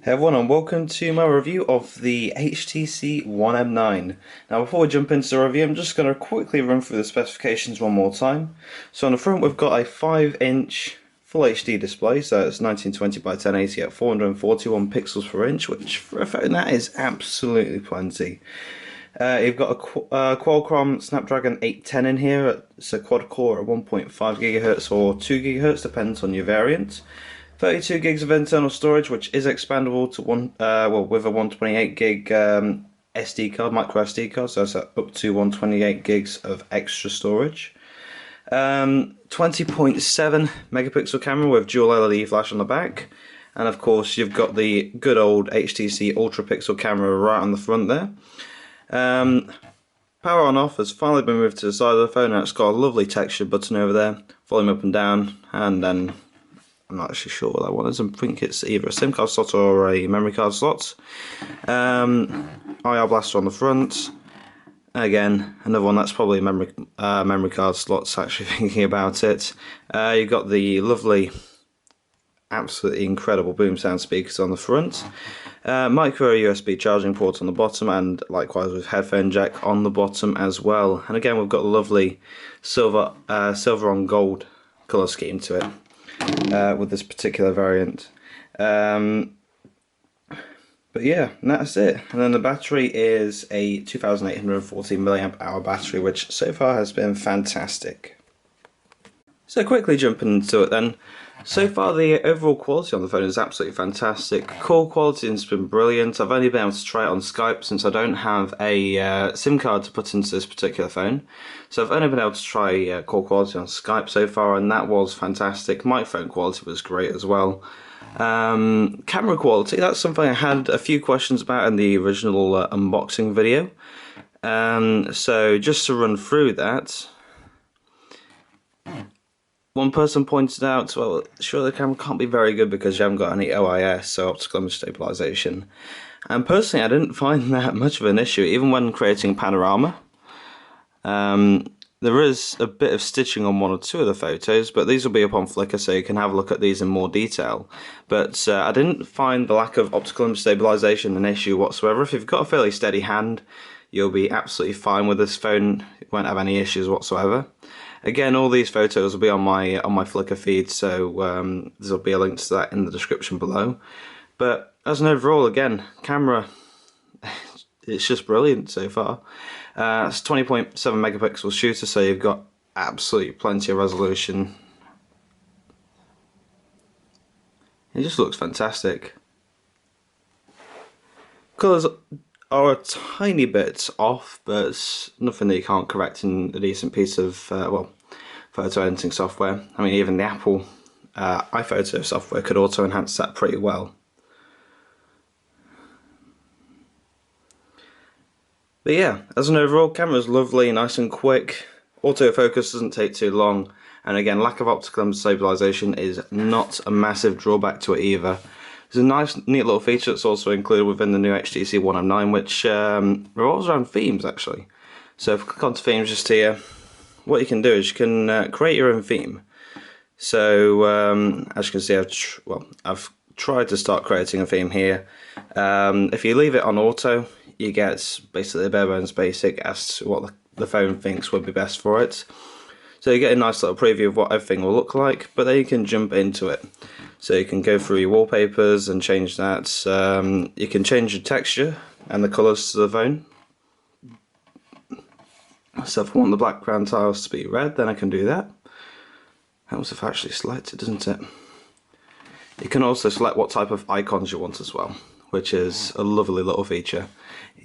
Hey everyone, and welcome to my review of the HTC One M9. Now before we jump into the review, I'm just going to quickly run through the specifications one more time. So on the front we've got a 5-inch Full HD display, so it's 1920 by 1080 at 441 pixels per inch, which for a phone that is absolutely plenty. You've got a Qualcomm Snapdragon 810 in here. It's a quad core at 1.5 GHz or 2 GHz, depends on your variant. 32 gigs of internal storage, which is expandable to with a 128 gig SD card, micro SD card, so it's up to 128 gigs of extra storage. 20.7 megapixel camera with dual LED flash on the back, and of course you've got the good old HTC ultra pixel camera right on the front there. Power on off has finally been moved to the side of the phone, and it's got a lovely texture button over there, volume up and down, and then I'm not actually sure what that one is. I think it's either a SIM card slot or a memory card slot. IR blaster on the front. Again, another one that's probably a memory card slots, actually thinking about it. You've got the lovely, absolutely incredible boom sound speakers on the front. Micro USB charging port on the bottom, and likewise with headphone jack on the bottom as well. And again, we've got a lovely silver on gold colour scheme to it. With this particular variant. But yeah, and that's it. And then the battery is a 2840 mAh battery, which so far has been fantastic. So quickly jumping into it then. So far the overall quality on the phone is absolutely fantastic. Call quality has been brilliant. I've only been able to try it on Skype since I don't have a SIM card to put into this particular phone. So I've only been able to try call quality on Skype so far, and that was fantastic. Microphone quality was great as well. Camera quality, that's something I had a few questions about in the original unboxing video. So just to run through that. One person pointed out, well, sure, the camera can't be very good because you haven't got any OIS, so optical image stabilization. And personally, I didn't find that much of an issue, even when creating panorama. There is a bit of stitching on one or two of the photos, but these will be up on Flickr, so you can have a look at these in more detail. But I didn't find the lack of optical image stabilization an issue whatsoever. If you've got a fairly steady hand, you'll be absolutely fine with this phone. You won't have any issues whatsoever. Again, all these photos will be on my Flickr feed, so there'll be a link to that in the description below. But as an overall, again, camera, it's just brilliant so far. It's 20.7 megapixel shooter, so you've got absolutely plenty of resolution. It just looks fantastic. Colours are a tiny bit off, but it's nothing that you can't correct in a decent piece of photo editing software. I mean, even the Apple iPhoto software could auto enhance that pretty well. But yeah, as an overall, camera's lovely, nice and quick. Autofocus doesn't take too long, and again, lack of optical image stabilization is not a massive drawback to it either. There's a nice, neat little feature that's also included within the new HTC One M9, which revolves around themes actually. So if we click onto themes just here, what you can do is you can create your own theme. So as you can see, I've tried to start creating a theme here. If you leave it on auto, you get basically a bare bones basic as to what the phone thinks would be best for it. So you get a nice little preview of what everything will look like, but then you can jump into it. So you can go through your wallpapers and change that. You can change the texture and the colours to the phone. So if I want the background tiles to be red, then I can do that. Helps if I actually select it, doesn't it? You can also select what type of icons you want as well, which is a lovely little feature.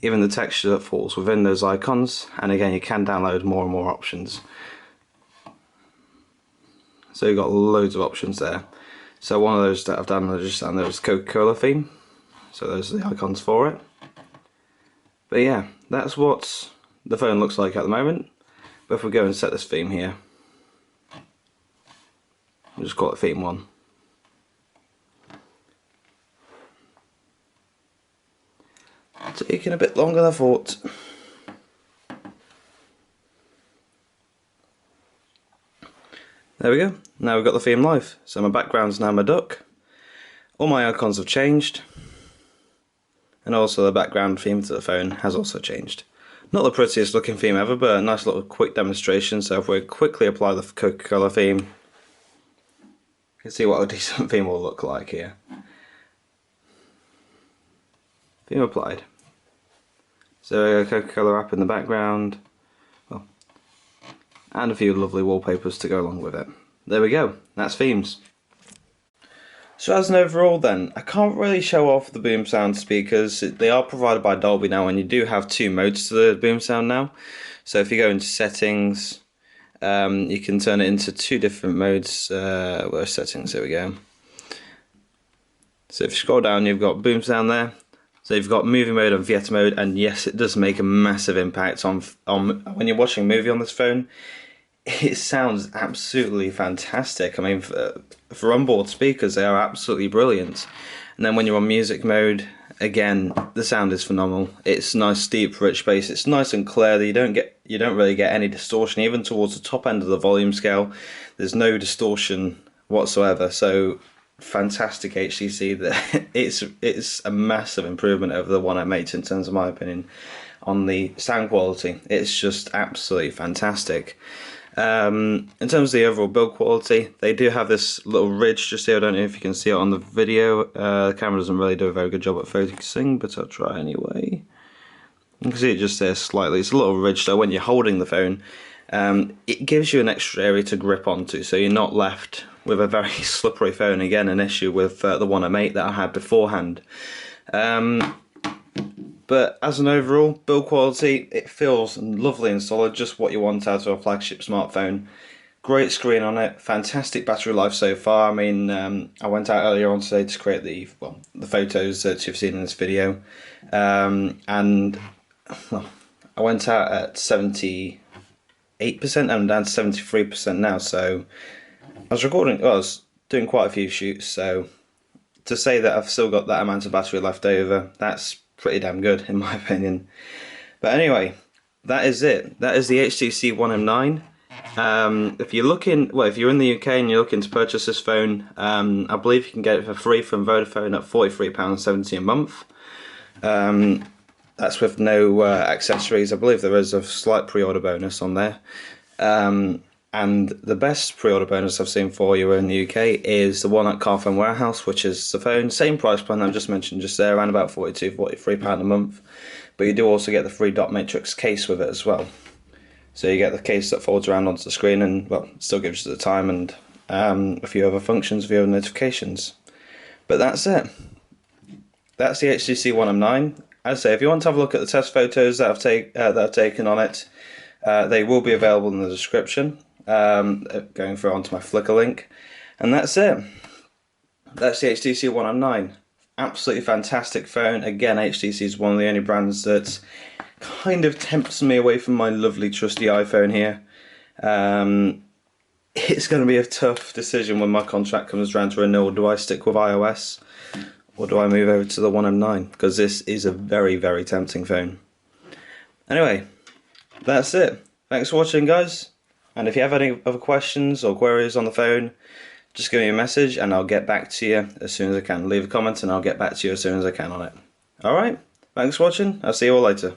Even the texture that falls within those icons, and again you can download more and more options. So you've got loads of options there. So one of those that I've downloaded just down there is Coca-Cola theme. So those are the icons for it. But yeah, that's what the phone looks like at the moment. But if we go and set this theme here, we'll just call it theme 1. Taking a bit longer than I thought. There we go, now we've got the theme live. So my background's now my duck. All my icons have changed. And also the background theme to the phone has also changed. Not the prettiest looking theme ever, but a nice little quick demonstration. So if we quickly apply the Coca-Cola theme, you can see what a decent theme will look like here. Theme applied. So a Coca-Cola app in the background, well, and a few lovely wallpapers to go along with it. There we go, that's themes. So as an overall then, I can't really show off the boom sound speakers. They are provided by Dolby now, and you do have two modes to the boom sound now. So if you go into settings, you can turn it into two different modes. Where are settings? There we go. So if you scroll down, you've got boom sound there. So you've got movie mode and theatre mode, and yes, it does make a massive impact on when you're watching a movie on this phone. It sounds absolutely fantastic. I mean, for onboard speakers, they are absolutely brilliant. And then when you're on music mode, again, the sound is phenomenal. It's nice, deep, rich bass. It's nice and clear. You don't really get any distortion, even towards the top end of the volume scale. There's no distortion whatsoever. So fantastic HTC. That it's a massive improvement over the one I made, in terms of my opinion, on the sound quality. It's just absolutely fantastic. In terms of the overall build quality, they do have this little ridge just here. I don't know if you can see it on the video. The camera doesn't really do a very good job at focusing, but I'll try anyway. You can see it just there slightly. It's a little ridge, so when you're holding the phone, it gives you an extra area to grip onto, so you're not left with a very slippery phone. Again, an issue with the one I made that I had beforehand. But as an overall build quality, it feels lovely and solid, just what you want out of a flagship smartphone. Great screen on it, fantastic battery life so far. I mean, I went out earlier on today to create the photos that you've seen in this video, and well, I went out at 78%, and I'm down to 73% now. So I was doing quite a few shoots. So to say that I've still got that amount of battery left over, that's pretty damn good in my opinion. But anyway, that is it. That is the HTC One M9. If you're in the UK and you're looking to purchase this phone, I believe you can get it for free from Vodafone at £43.70 a month. That's with no accessories. I believe there is a slight pre-order bonus on there. And the best pre-order bonus I've seen for you in the UK is the one at Carphone Warehouse, which is the phone, same price plan I've just mentioned just there, around about £43 a month. But you do also get the free dot matrix case with it as well. So you get the case that folds around onto the screen, and well, still gives you the time and a few other functions, a few other notifications. But that's it. That's the HTC One M9. As I say, if you want to have a look at the test photos that I've taken on it, they will be available in the description. Going through onto my Flickr link, and that's it. That's the HTC One M9. Absolutely fantastic phone. Again, HTC is one of the only brands that kind of tempts me away from my lovely trusty iPhone here. It's going to be a tough decision when my contract comes around to renewal. Do I stick with iOS, or do I move over to the One M9? Because this is a very, very tempting phone. Anyway, that's it. Thanks for watching, guys. And if you have any other questions or queries on the phone, just give me a message and I'll get back to you as soon as I can. Leave a comment and I'll get back to you as soon as I can on it. Alright, thanks for watching. I'll see you all later.